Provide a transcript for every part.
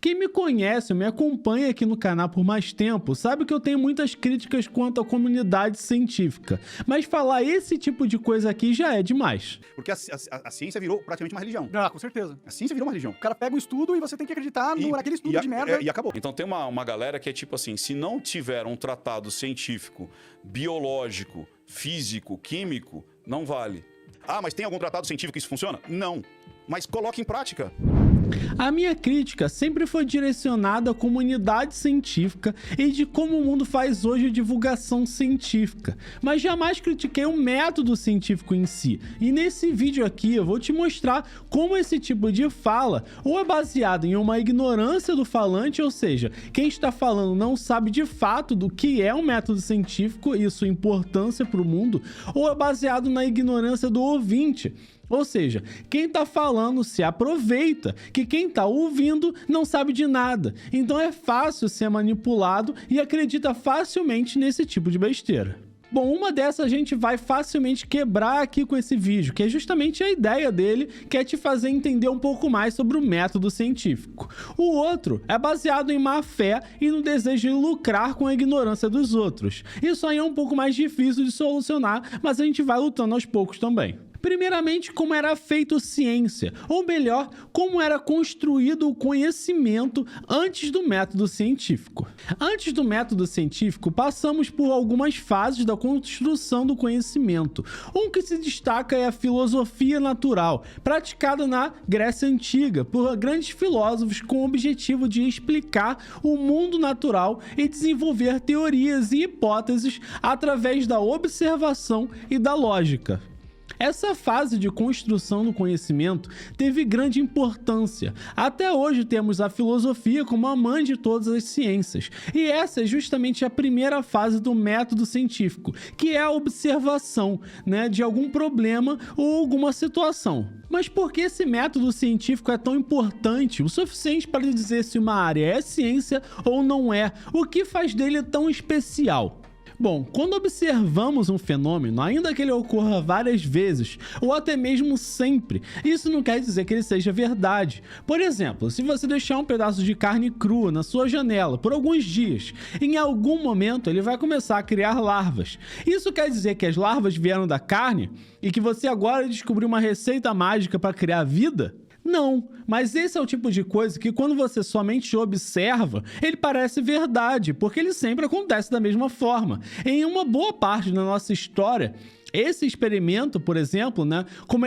Quem me conhece, me acompanha aqui no canal por mais tempo, sabe que eu tenho muitas críticas quanto à comunidade científica, mas falar esse tipo de coisa aqui já é demais. Porque a ciência virou praticamente uma religião. Ah, com certeza. A ciência virou uma religião. O cara pega um estudo e você tem que acreditar naquele estudo de merda. E acabou. Então tem uma galera que é tipo assim, se não tiver um tratado científico, biológico, físico, químico, não vale. Ah, mas tem algum tratado científico que isso funciona? Não. Mas coloque em prática. A minha crítica sempre foi direcionada à comunidade científica e de como o mundo faz hoje divulgação científica, mas jamais critiquei o método científico em si. E nesse vídeo aqui eu vou te mostrar como esse tipo de fala ou é baseado em uma ignorância do falante, ou seja, quem está falando não sabe de fato do que é um método científico e sua importância para o mundo, ou é baseado na ignorância do ouvinte. Ou seja, quem tá falando se aproveita, que quem tá ouvindo não sabe de nada. Então é fácil ser manipulado e acredita facilmente nesse tipo de besteira. Bom, uma dessas a gente vai facilmente quebrar aqui com esse vídeo, que é justamente a ideia dele, que é te fazer entender um pouco mais sobre o método científico. O outro é baseado em má fé e no desejo de lucrar com a ignorância dos outros. Isso aí é um pouco mais difícil de solucionar, mas a gente vai lutando aos poucos também. Primeiramente, como era feito ciência, ou melhor, como era construído o conhecimento antes do método científico. Antes do método científico, passamos por algumas fases da construção do conhecimento. Um que se destaca é a filosofia natural, praticada na Grécia Antiga por grandes filósofos com o objetivo de explicar o mundo natural e desenvolver teorias e hipóteses através da observação e da lógica. Essa fase de construção do conhecimento teve grande importância. Até hoje temos a filosofia como a mãe de todas as ciências. E essa é justamente a primeira fase do método científico, que é a observação, de algum problema ou alguma situação. Mas por que esse método científico é tão importante, o suficiente para dizer se uma área é ciência ou não é? O que faz dele tão especial? Bom, quando observamos um fenômeno, ainda que ele ocorra várias vezes, ou até mesmo sempre, isso não quer dizer que ele seja verdade. Por exemplo, se você deixar um pedaço de carne crua na sua janela por alguns dias, em algum momento ele vai começar a criar larvas. Isso quer dizer que as larvas vieram da carne e que você agora descobriu uma receita mágica para criar vida? Não, mas esse é o tipo de coisa que quando você somente observa, ele parece verdade, porque ele sempre acontece da mesma forma. Em uma boa parte da nossa história, esse experimento, por exemplo, como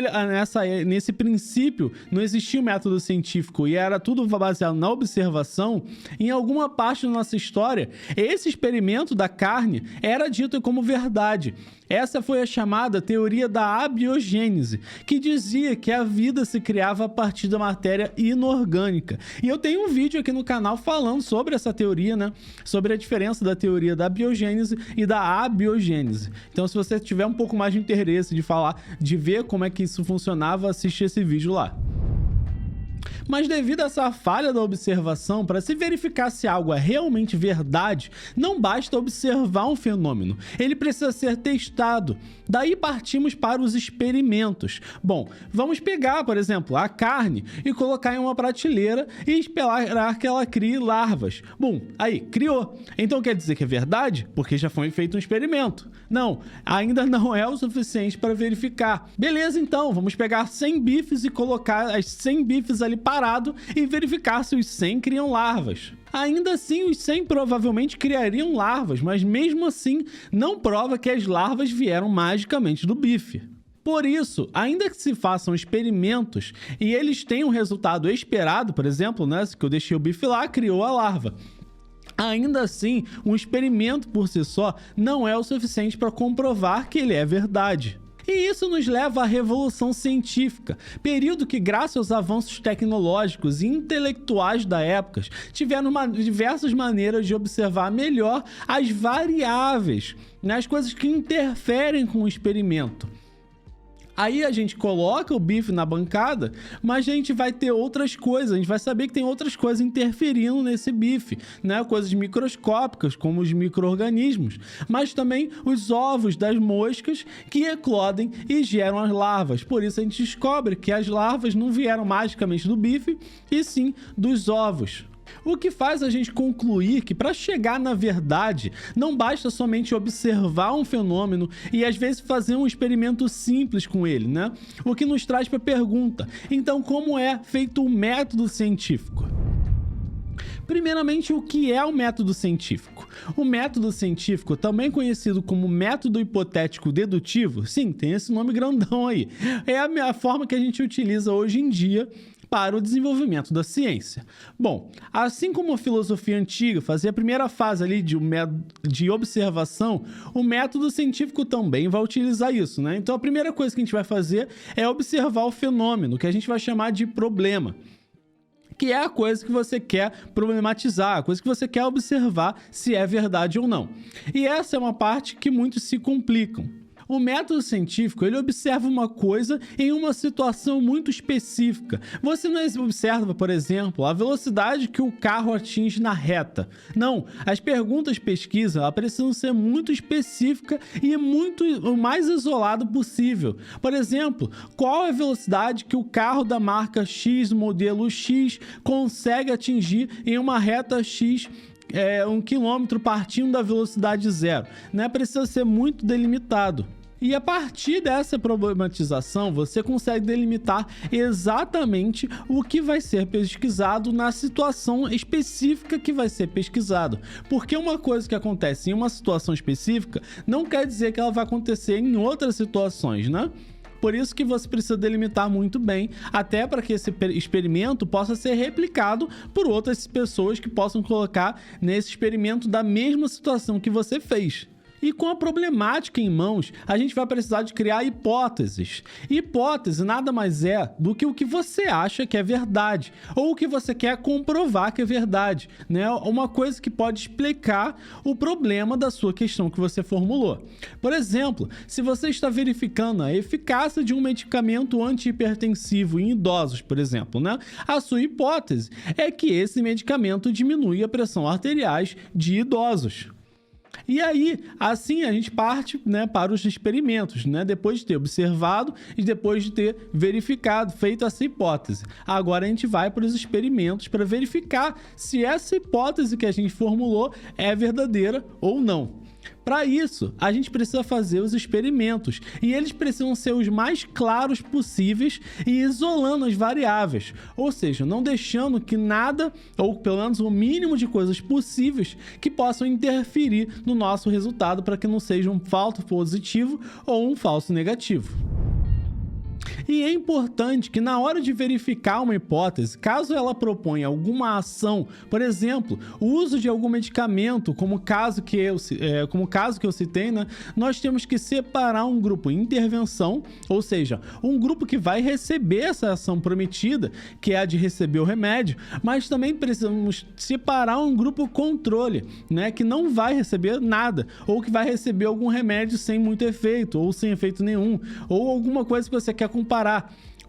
nesse princípio não existia um método científico e era tudo baseado na observação, em alguma parte da nossa história, esse experimento da carne era dito como verdade. Essa foi a chamada teoria da abiogênese, que dizia que a vida se criava a partir da matéria inorgânica. E eu tenho um vídeo aqui no canal falando sobre essa teoria, sobre a diferença da teoria da biogênese e da abiogênese. Então, se você tiver um pouco mais de interesse de ver como é que isso funcionava, assiste esse vídeo lá. Mas devido a essa falha da observação, para se verificar se algo é realmente verdade, não basta observar um fenômeno, ele precisa ser testado. Daí partimos para os experimentos. Bom, vamos pegar, por exemplo, a carne e colocar em uma prateleira e esperar que ela crie larvas. Bom, aí, criou. Então quer dizer que é verdade? Porque já foi feito um experimento. Não, ainda não é o suficiente para verificar. Beleza, então, vamos pegar 100 bifes e colocar as 100 bifes ali parado e verificar se os 100 criam larvas. Ainda assim, os 100 provavelmente criariam larvas, mas mesmo assim não prova que as larvas vieram magicamente do bife. Por isso, ainda que se façam experimentos e eles tenham o resultado esperado, por exemplo, que eu deixei o bife lá, criou a larva. Ainda assim, um experimento por si só não é o suficiente para comprovar que ele é verdade. E isso nos leva à Revolução Científica, período que, graças aos avanços tecnológicos e intelectuais da época, tiveram diversas maneiras de observar melhor as variáveis, as coisas que interferem com o experimento. Aí a gente coloca o bife na bancada, mas a gente vai ter outras coisas, a gente vai saber que tem outras coisas interferindo nesse bife, coisas microscópicas, como os micro-organismos, mas também os ovos das moscas que eclodem e geram as larvas. Por isso a gente descobre que as larvas não vieram magicamente do bife, e sim dos ovos. O que faz a gente concluir que para chegar na verdade não basta somente observar um fenômeno e às vezes fazer um experimento simples com ele, né? O que nos traz para a pergunta: então como é feito o método científico? Primeiramente, o que é o método científico? O método científico, também conhecido como método hipotético dedutivo, sim, tem esse nome grandão aí, é a forma que a gente utiliza hoje em dia para o desenvolvimento da ciência. Bom, assim como a filosofia antiga fazia a primeira fase ali de observação, o método científico também vai utilizar isso, né? Então a primeira coisa que a gente vai fazer é observar o fenômeno, que a gente vai chamar de problema, que é a coisa que você quer problematizar, a coisa que você quer observar se é verdade ou não. E essa é uma parte que muitos se complicam. O método científico, ele observa uma coisa em uma situação muito específica. Você não observa, por exemplo, a velocidade que o carro atinge na reta. Não, as perguntas de pesquisa precisam ser muito específicas e o mais isolado possível. Por exemplo, qual é a velocidade que o carro da marca X, modelo X, consegue atingir em uma reta X, 1 km partindo da velocidade zero, né? Precisa ser muito delimitado. E a partir dessa problematização, você consegue delimitar exatamente o que vai ser pesquisado na situação específica que vai ser pesquisado. Porque uma coisa que acontece em uma situação específica não quer dizer que ela vai acontecer em outras situações, né? Por isso que você precisa delimitar muito bem, até para que esse experimento possa ser replicado por outras pessoas que possam colocar nesse experimento da mesma situação que você fez. E com a problemática em mãos, a gente vai precisar de criar hipóteses. Hipótese nada mais é do que o que você acha que é verdade, ou o que você quer comprovar que é verdade, né? Uma coisa que pode explicar o problema da sua questão que você formulou. Por exemplo, se você está verificando a eficácia de um medicamento antihipertensivo em idosos, por exemplo, né? A sua hipótese é que esse medicamento diminui a pressão arterial de idosos. E aí, assim a gente parte, né, para os experimentos, né, depois de ter observado e depois de ter verificado, feito essa hipótese. Agora a gente vai para os experimentos para verificar se essa hipótese que a gente formulou é verdadeira ou não. Para isso, a gente precisa fazer os experimentos e eles precisam ser os mais claros possíveis e isolando as variáveis, ou seja, não deixando que nada, ou pelo menos o mínimo de coisas possíveis que possam interferir no nosso resultado para que não seja um falso positivo ou um falso negativo. E é importante que na hora de verificar uma hipótese, caso ela proponha alguma ação, por exemplo, o uso de algum medicamento, como o caso que eu citei, né, nós temos que separar um grupo intervenção, ou seja, um grupo que vai receber essa ação prometida, que é a de receber o remédio, mas também precisamos separar um grupo controle, né, que não vai receber nada, ou que vai receber algum remédio sem muito efeito, ou sem efeito nenhum, ou alguma coisa que você quer comparar.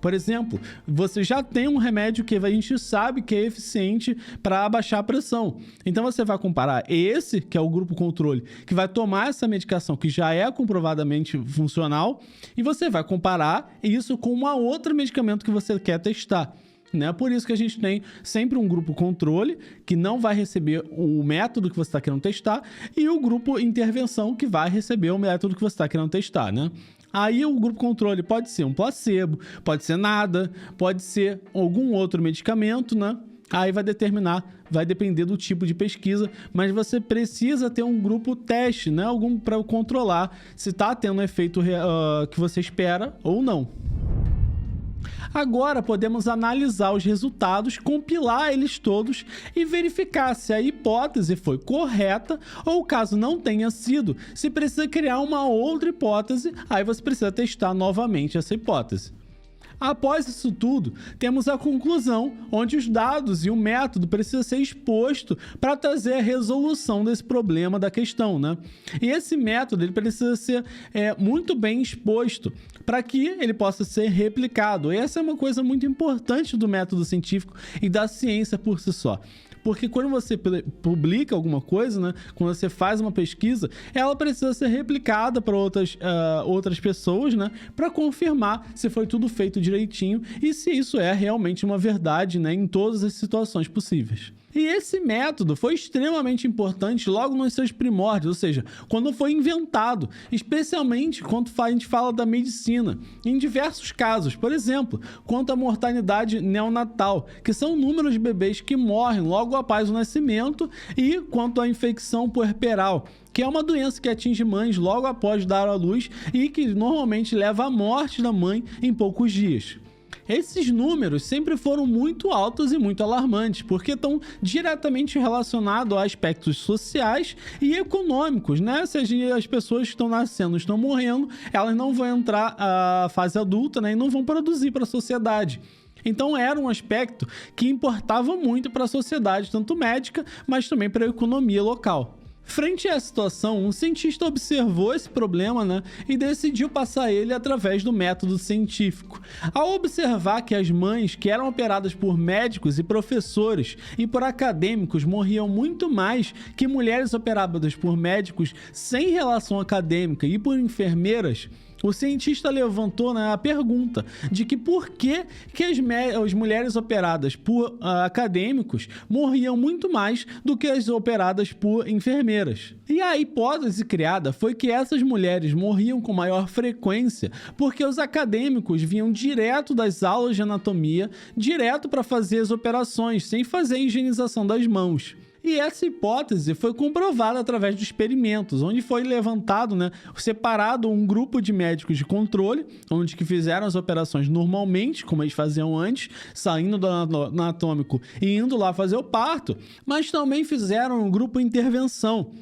Por exemplo, você já tem um remédio que a gente sabe que é eficiente para abaixar a pressão. Então você vai comparar esse, que é o grupo controle, que vai tomar essa medicação que já é comprovadamente funcional, e você vai comparar isso com uma outra medicamento que você quer testar. Né? Por isso que a gente tem sempre um grupo controle, que não vai receber o método que você está querendo testar, e o grupo intervenção, que vai receber o método que você está querendo testar, né? Aí o grupo controle pode ser um placebo, pode ser nada, pode ser algum outro medicamento, né? Aí vai depender do tipo de pesquisa, mas você precisa ter um grupo teste, né? Algum para controlar se está tendo o efeito que você espera ou não. Agora podemos analisar os resultados, compilar eles todos e verificar se a hipótese foi correta ou, caso não tenha sido, se precisa criar uma outra hipótese, aí você precisa testar novamente essa hipótese. Após isso tudo, temos a conclusão, onde os dados e o método precisam ser exposto para trazer a resolução desse problema da questão, né? E esse método ele precisa ser muito bem exposto para que ele possa ser replicado. E essa é uma coisa muito importante do método científico e da ciência por si só. Porque quando você publica alguma coisa, né, quando você faz uma pesquisa, ela precisa ser replicada para outras pessoas, né, para confirmar se foi tudo feito direitinho e se isso é realmente uma verdade, né, em todas as situações possíveis. E esse método foi extremamente importante logo nos seus primórdios, ou seja, quando foi inventado, especialmente quando a gente fala da medicina, em diversos casos, por exemplo, quanto à mortalidade neonatal, que são o número de bebês que morrem logo após o nascimento, e quanto à infecção puerperal, que é uma doença que atinge mães logo após dar à luz e que normalmente leva à morte da mãe em poucos dias. Esses números sempre foram muito altos e muito alarmantes, porque estão diretamente relacionados a aspectos sociais e econômicos, né? Se as pessoas que estão nascendo estão morrendo, elas não vão entrar à fase adulta, né? E não vão produzir para a sociedade. Então era um aspecto que importava muito para a sociedade, tanto médica, mas também para a economia local. Frente a essa situação, um cientista observou esse problema, né, e decidiu passar ele através do método científico. Ao observar que as mães que eram operadas por médicos e professores e por acadêmicos morriam muito mais que mulheres operadas por médicos sem relação acadêmica e por enfermeiras, o cientista levantou, né, a pergunta de que por que as mulheres operadas por acadêmicos morriam muito mais do que as operadas por enfermeiras. E a hipótese criada foi que essas mulheres morriam com maior frequência porque os acadêmicos vinham direto das aulas de anatomia, direto para fazer as operações, sem fazer a higienização das mãos. E essa hipótese foi comprovada através de experimentos, onde foi levantado, né, separado um grupo de médicos de controle, onde que fizeram as operações normalmente, como eles faziam antes, saindo do anatômico e indo lá fazer o parto, mas também fizeram um grupo de intervenção.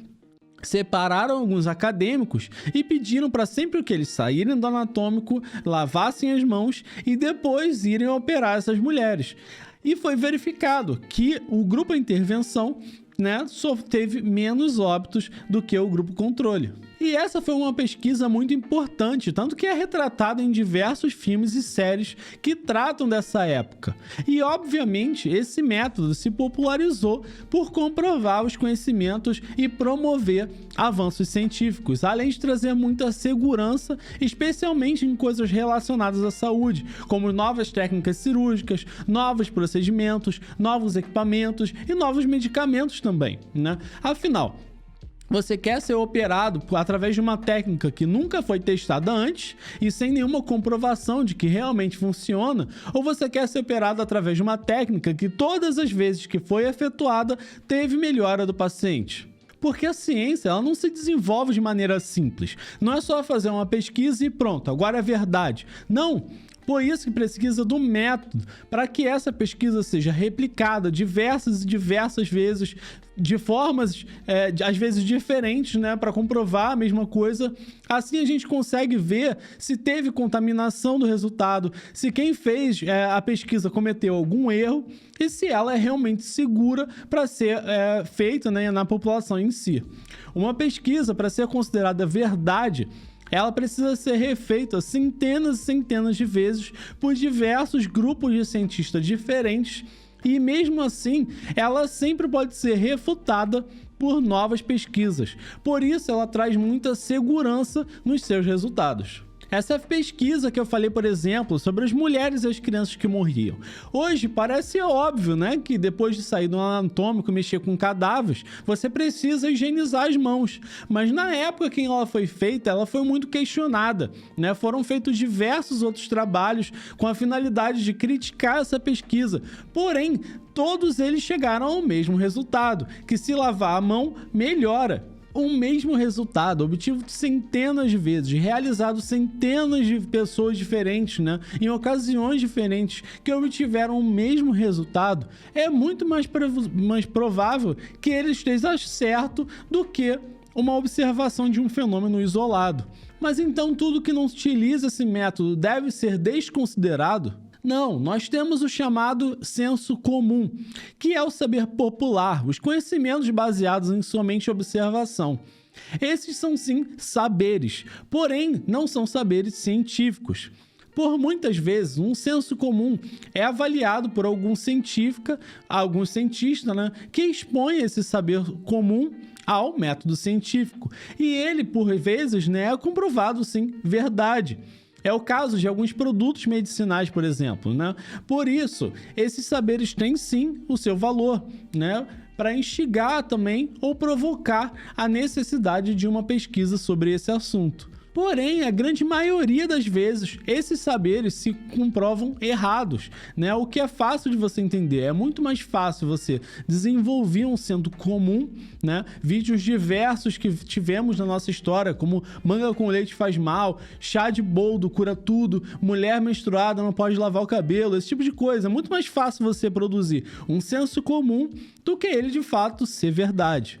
Separaram alguns acadêmicos e pediram para sempre que eles saírem do anatômico, lavassem as mãos e depois irem operar essas mulheres. E foi verificado que o grupo de intervenção, né, só teve menos óbitos do que o grupo controle. E essa foi uma pesquisa muito importante, tanto que é retratada em diversos filmes e séries que tratam dessa época. E, obviamente, esse método se popularizou por comprovar os conhecimentos e promover avanços científicos, além de trazer muita segurança, especialmente em coisas relacionadas à saúde, como novas técnicas cirúrgicas, novos procedimentos, novos equipamentos e novos medicamentos também, né? Afinal, você quer ser operado através de uma técnica que nunca foi testada antes e sem nenhuma comprovação de que realmente funciona, ou você quer ser operado através de uma técnica que todas as vezes que foi efetuada teve melhora do paciente? Porque a ciência, ela não se desenvolve de maneira simples. Não é só fazer uma pesquisa e pronto, agora é verdade. Não! Por isso que precisa do método, para que essa pesquisa seja replicada diversas e diversas vezes, de formas, às vezes diferentes, né, para comprovar a mesma coisa. Assim a gente consegue ver se teve contaminação do resultado, se quem fez a pesquisa cometeu algum erro e se ela é realmente segura para ser feita, né, na população em si. Uma pesquisa, para ser considerada verdade, ela precisa ser refeita centenas e centenas de vezes por diversos grupos de cientistas diferentes e, mesmo assim, ela sempre pode ser refutada por novas pesquisas. Por isso, ela traz muita segurança nos seus resultados. Essa pesquisa que eu falei, por exemplo, sobre as mulheres e as crianças que morriam. Hoje parece óbvio, né, que depois de sair do anatômico e mexer com cadáveres, você precisa higienizar as mãos. Mas na época que ela foi feita, ela foi muito questionada, né? Foram feitos diversos outros trabalhos com a finalidade de criticar essa pesquisa. Porém, todos eles chegaram ao mesmo resultado, que se lavar a mão melhora. O mesmo resultado, obtido centenas de vezes, realizado centenas de pessoas diferentes, né, em ocasiões diferentes, que obtiveram o mesmo resultado, é muito mais provável que ele esteja certo do que uma observação de um fenômeno isolado. Mas então tudo que não utiliza esse método deve ser desconsiderado? Não, nós temos o chamado senso comum, que é o saber popular, os conhecimentos baseados em somente observação. Esses são sim saberes, porém não são saberes científicos. Por muitas vezes, um senso comum é avaliado por algum cientista, né, que expõe esse saber comum ao método científico. E ele, por vezes, né, é comprovado sim verdade. É o caso de alguns produtos medicinais, por exemplo, né? Por isso, esses saberes têm sim o seu valor, né? Para instigar também ou provocar a necessidade de uma pesquisa sobre esse assunto. Porém, a grande maioria das vezes, esses saberes se comprovam errados, né? O que é fácil de você entender. É muito mais fácil você desenvolver um senso comum, né? Vídeos diversos que tivemos na nossa história, como manga com leite faz mal, chá de boldo cura tudo, mulher menstruada não pode lavar o cabelo, esse tipo de coisa. É muito mais fácil você produzir um senso comum do que ele, de fato, ser verdade.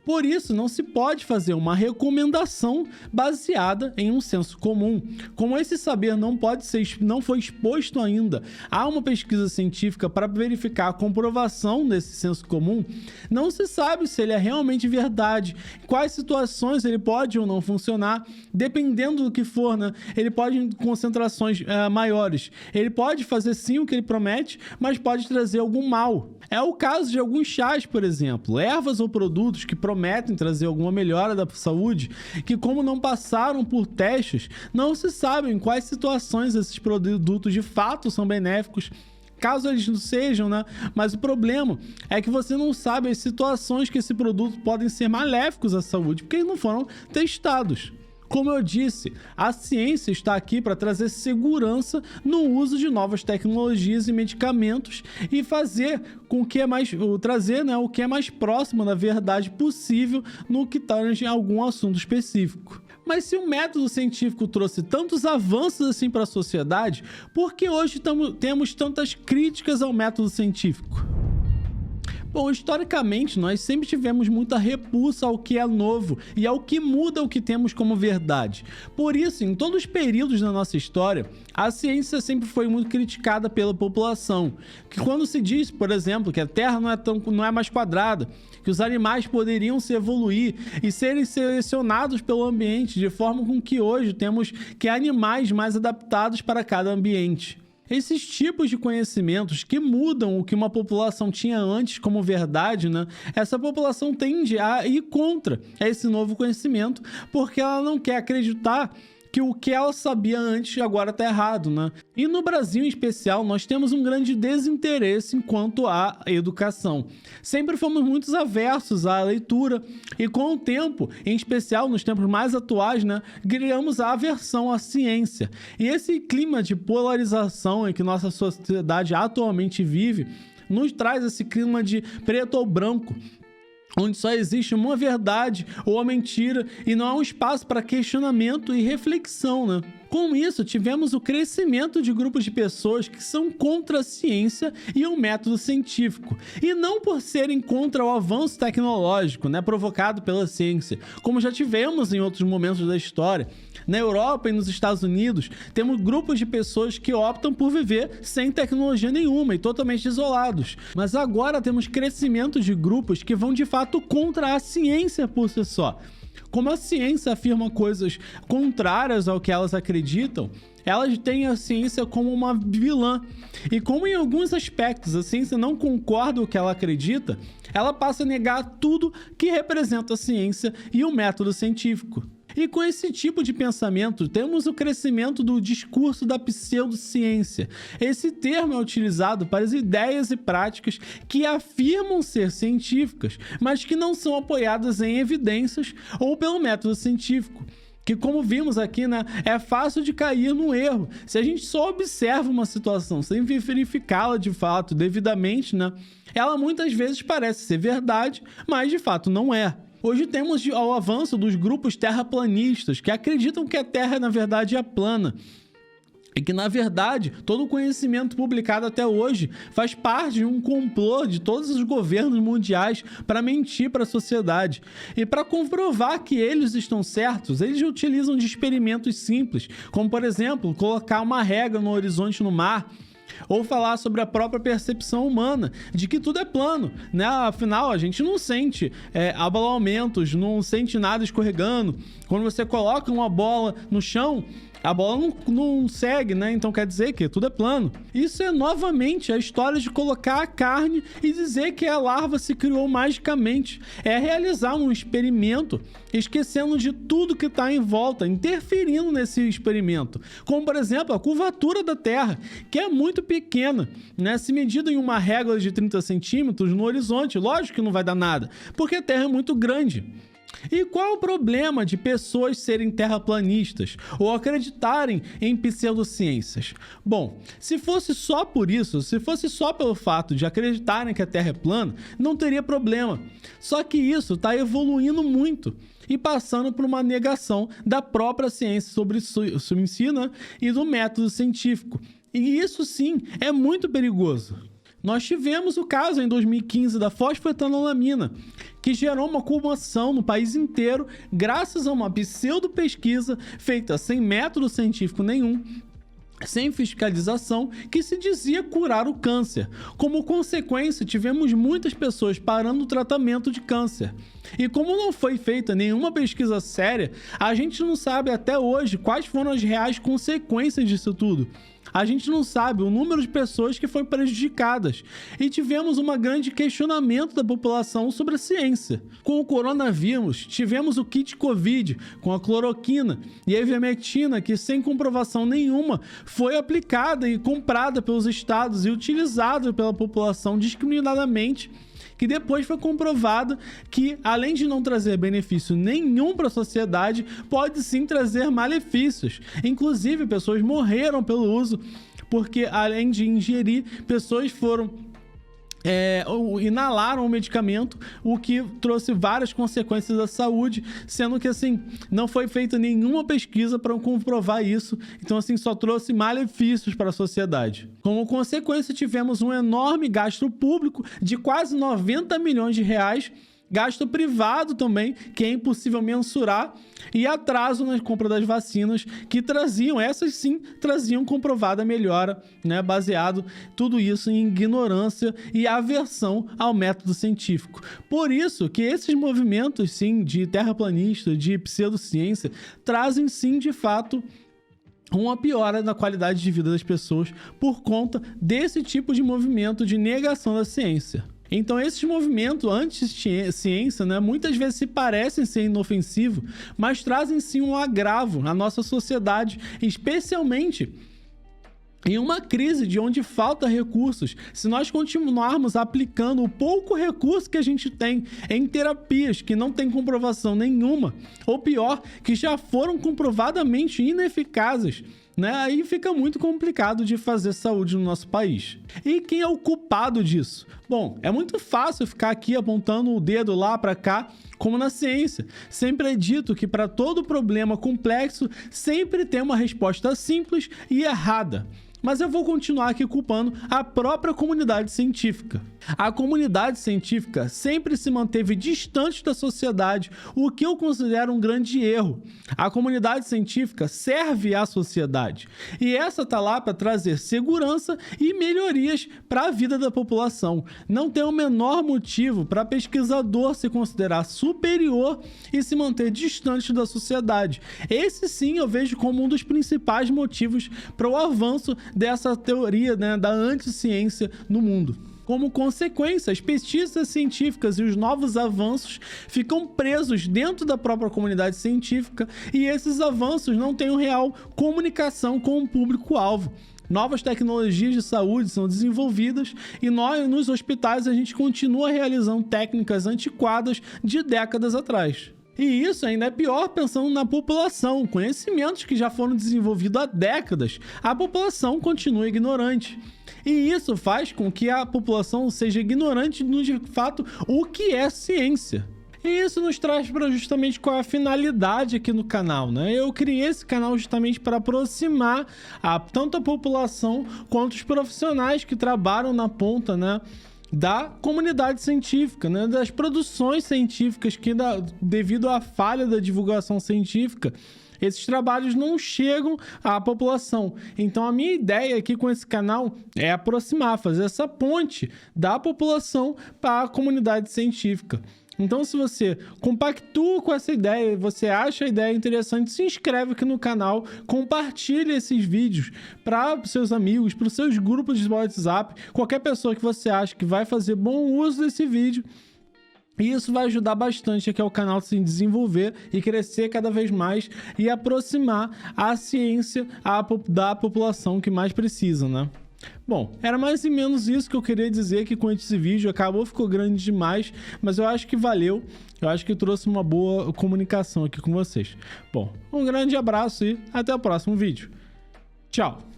Por isso, não se pode fazer uma recomendação baseada em um senso comum. Como esse saber não foi exposto ainda a uma pesquisa científica para verificar a comprovação desse senso comum, não se sabe se ele é realmente verdade, em quais situações ele pode ou não funcionar, dependendo do que for, né? Ele pode em concentrações maiores. Ele pode fazer sim o que ele promete, mas pode trazer algum mal. É o caso de alguns chás, por exemplo, ervas ou produtos que prometem trazer alguma melhora da saúde, que como não passaram por testes, não se sabe em quais situações esses produtos de fato são benéficos, caso eles não sejam, né? Mas o problema é que você não sabe as situações que esse produto podem ser maléficos à saúde, porque eles não foram testados. Como eu disse, a ciência está aqui para trazer segurança no uso de novas tecnologias e medicamentos e fazer com que trazer, né, o que é mais próximo da verdade possível no que tange algum assunto específico. Mas se o método científico trouxe tantos avanços assim para a sociedade, por que hoje temos tantas críticas ao método científico? Bom, historicamente, nós sempre tivemos muita repulsa ao que é novo e ao que muda o que temos como verdade. Por isso, em todos os períodos da nossa história, a ciência sempre foi muito criticada pela população. Que quando se diz, por exemplo, que a Terra não é mais quadrada, que os animais poderiam se evoluir e serem selecionados pelo ambiente, de forma com que hoje temos animais mais adaptados para cada ambiente. Esses tipos de conhecimentos que mudam o que uma população tinha antes como verdade, né? Essa população tende a ir contra esse novo conhecimento porque ela não quer acreditar que o que ela sabia antes agora está errado, né? E no Brasil, em especial, nós temos um grande desinteresse enquanto à educação. Sempre fomos muito aversos à leitura e com o tempo, em especial nos tempos mais atuais, né, criamos a aversão à ciência. E esse clima de polarização em que nossa sociedade atualmente vive nos traz esse clima de preto ou branco, onde só existe uma verdade ou uma mentira e não há um espaço para questionamento e reflexão, né? Com isso, tivemos o crescimento de grupos de pessoas que são contra a ciência e o método científico, e não por serem contra o avanço tecnológico, né, provocado pela ciência, como já tivemos em outros momentos da história. Na Europa e nos Estados Unidos, temos grupos de pessoas que optam por viver sem tecnologia nenhuma e totalmente isolados. Mas agora temos crescimento de grupos que vão de fato contra a ciência por si só. Como a ciência afirma coisas contrárias ao que elas acreditam, elas têm a ciência como uma vilã. E como em alguns aspectos a ciência não concorda com o que ela acredita, ela passa a negar tudo que representa a ciência e o método científico. E com esse tipo de pensamento, temos o crescimento do discurso da pseudociência. Esse termo é utilizado para as ideias e práticas que afirmam ser científicas, mas que não são apoiadas em evidências ou pelo método científico. Que, como vimos aqui, né, é fácil de cair no erro. Se a gente só observa uma situação sem verificá-la de fato, devidamente, né, ela muitas vezes parece ser verdade, mas de fato não é. Hoje temos o avanço dos grupos terraplanistas, que acreditam que a Terra, na verdade, é plana. E que, na verdade, todo o conhecimento publicado até hoje faz parte de um complô de todos os governos mundiais para mentir para a sociedade. E para comprovar que eles estão certos, eles utilizam de experimentos simples, como, por exemplo, colocar uma régua no horizonte no mar, ou falar sobre a própria percepção humana, de que tudo é plano, né? Afinal, a gente não sente abalamentos, não sente nada escorregando. Quando você coloca uma bola no chão, A bola não segue, né? Então quer dizer que tudo é plano. Isso é novamente a história de colocar a carne e dizer que a larva se criou magicamente. É realizar um experimento esquecendo de tudo que está em volta, interferindo nesse experimento. Como, por exemplo, a curvatura da Terra, que é muito pequena, né? Se medida em uma régua de 30 centímetros no horizonte, lógico que não vai dar nada, porque a Terra é muito grande. E qual o problema de pessoas serem terraplanistas ou acreditarem em pseudociências? Bom, se fosse só por isso, se fosse só pelo fato de acreditarem que a Terra é plana, não teria problema. Só que isso está evoluindo muito e passando por uma negação da própria ciência sobre o ensino e do método científico. E isso sim é muito perigoso. Nós tivemos o caso em 2015 da fosfetanolamina, que gerou uma comoção no país inteiro graças a uma pseudo-pesquisa feita sem método científico nenhum, sem fiscalização, que se dizia curar o câncer. Como consequência, tivemos muitas pessoas parando o tratamento de câncer. E como não foi feita nenhuma pesquisa séria, a gente não sabe até hoje quais foram as reais consequências disso tudo. A gente não sabe o número de pessoas que foram prejudicadas e tivemos um grande questionamento da população sobre a ciência. Com o coronavírus, tivemos o kit Covid com a cloroquina e a ivermectina que, sem comprovação nenhuma, foi aplicada e comprada pelos estados e utilizada pela população discriminadamente, que depois foi comprovado que, além de não trazer benefício nenhum para a sociedade, pode sim trazer malefícios. Inclusive, pessoas morreram pelo uso, porque além de ingerir, pessoas inalaram o medicamento, o que trouxe várias consequências à saúde, sendo que assim não foi feita nenhuma pesquisa para comprovar isso, então assim só trouxe malefícios para a sociedade. Como consequência, tivemos um enorme gasto público de quase 90 milhões de reais, gasto privado também, que é impossível mensurar, e atraso na compra das vacinas, que essas sim traziam comprovada melhora, né, baseado tudo isso em ignorância e aversão ao método científico. Por isso que esses movimentos, sim, de terraplanista, de pseudociência, trazem sim, de fato, uma piora na qualidade de vida das pessoas por conta desse tipo de movimento de negação da ciência. Então, esses movimentos anti-ciência, né, muitas vezes se parecem ser inofensivos, mas trazem sim um agravo na nossa sociedade, especialmente em uma crise de onde falta recursos. Se nós continuarmos aplicando o pouco recurso que a gente tem em terapias que não tem comprovação nenhuma, ou pior, que já foram comprovadamente ineficazes, né? Aí fica muito complicado de fazer saúde no nosso país. E quem é o culpado disso? Bom, é muito fácil ficar aqui apontando o dedo lá para cá, como na ciência. Sempre é dito que para todo problema complexo sempre tem uma resposta simples e errada. Mas eu vou continuar aqui culpando a própria comunidade científica. A comunidade científica sempre se manteve distante da sociedade, o que eu considero um grande erro. A comunidade científica serve à sociedade e essa está lá para trazer segurança e melhorias para a vida da população. Não tem o menor motivo para pesquisador se considerar superior e se manter distante da sociedade. Esse sim eu vejo como um dos principais motivos para o avanço dessa teoria, né, da anticiência no mundo. Como consequência, as pesquisas científicas e os novos avanços ficam presos dentro da própria comunidade científica e esses avanços não têm real comunicação com o público-alvo. Novas tecnologias de saúde são desenvolvidas e nós, nos hospitais, a gente continua realizando técnicas antiquadas de décadas atrás. E isso ainda é pior pensando na população. Conhecimentos que já foram desenvolvidos há décadas, a população continua ignorante. E isso faz com que a população seja ignorante de fato o que é ciência. E isso nos traz para justamente qual é a finalidade aqui no canal, né? Eu criei esse canal justamente para aproximar tanto a população quanto os profissionais que trabalham na ponta, né, da comunidade científica, né, das produções científicas que, devido à falha da divulgação científica, esses trabalhos não chegam à população. Então a minha ideia aqui com esse canal é aproximar, fazer essa ponte da população para a comunidade científica. Então, se você compactua com essa ideia, você acha a ideia interessante, se inscreve aqui no canal, compartilhe esses vídeos para os seus amigos, para os seus grupos de WhatsApp, qualquer pessoa que você acha que vai fazer bom uso desse vídeo. E isso vai ajudar bastante aqui ao canal se desenvolver e crescer cada vez mais e aproximar a ciência da população que mais precisa, né? Bom, era mais ou menos isso que eu queria dizer aqui com esse vídeo. Ficou grande demais, mas eu acho que valeu. Eu acho que trouxe uma boa comunicação aqui com vocês. Bom, um grande abraço e até o próximo vídeo. Tchau!